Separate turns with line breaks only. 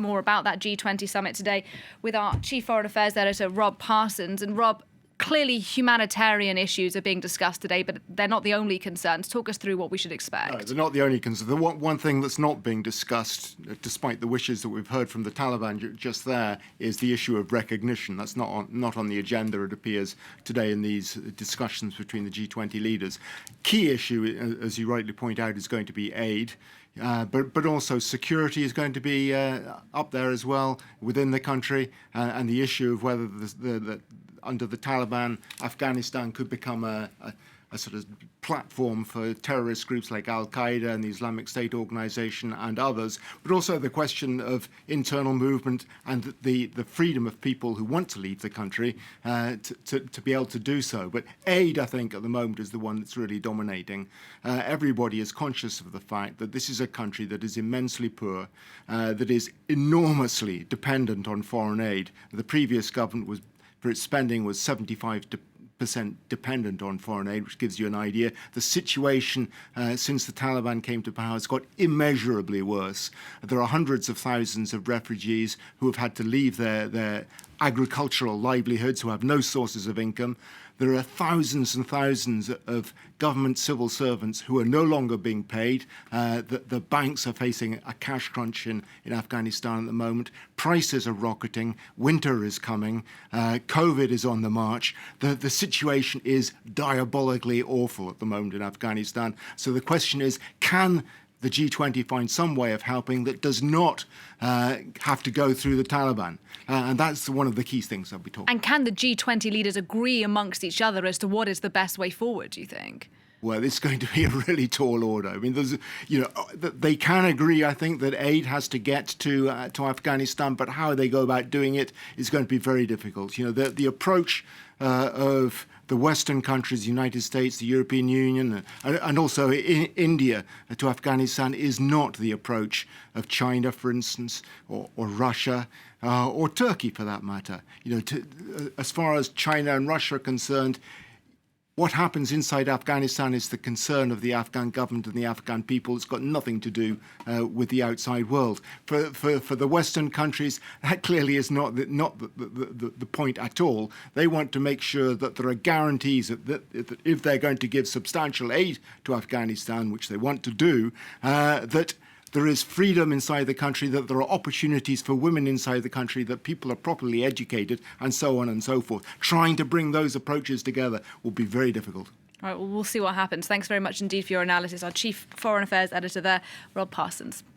more about that G20 summit today with our Chief Foreign Affairs Editor, Rob Parsons. And Rob, clearly humanitarian issues are being discussed today, but they're not the only concerns. Talk us through what we should expect.
No, they're not the only concern. The one thing that's not being discussed, despite the wishes that we've heard from the Taliban just there, is the issue of recognition. That's not on the agenda, it appears, today in these discussions between the G20 leaders. Key issue, as you rightly point out, is going to be aid. But also security is going to be up there as well within the country, and the issue of whether under the Taliban, Afghanistan could become a sort of platform for terrorist groups like Al-Qaeda and the Islamic State organization and others, but also the question of internal movement and the freedom of people who want to leave the country to be able to do so. But aid, I think, at the moment is the one that's really dominating. Everybody is conscious of the fact that this is a country that is immensely poor, that is enormously dependent on foreign aid. The previous government for its spending was 75% dependent on foreign aid, which gives you an idea. The situation since the Taliban came to power has got immeasurably worse. There are hundreds of thousands of refugees who have had to leave their agricultural livelihoods, who have no sources of income. There are thousands and thousands of government civil servants who are no longer being paid. The banks are facing a cash crunch in Afghanistan at the moment. Prices are rocketing. Winter is coming. COVID is on the march. The situation is diabolically awful at the moment in Afghanistan. So the question is, can the G20 find some way of helping that does not have to go through the Taliban? And that's one of the key things I'll be talking about.
And can the G20 leaders agree amongst each other as to what is the best way forward, do you think?
Well, it's going to be a really tall order. I mean, they can agree, I think, that aid has to get to Afghanistan, but how they go about doing it is going to be very difficult. The approach of the Western countries, the United States, the European Union, and also India to Afghanistan is not the approach of China, for instance, or Russia, or Turkey, for that matter. As far as China and Russia are concerned, what happens inside Afghanistan is the concern of the Afghan government and the Afghan people. It's got nothing to do with the outside world. For the Western countries, that clearly is not the point at all. They want to make sure that there are guarantees that if they're going to give substantial aid to Afghanistan, which they want to do, that there is freedom inside the country, that there are opportunities for women inside the country, that people are properly educated, and so on and so forth. Trying to bring those approaches together will be very difficult.
All right, well, we'll see what happens. Thanks very much indeed for your analysis. Our Chief Foreign Affairs Editor there, Rob Parsons.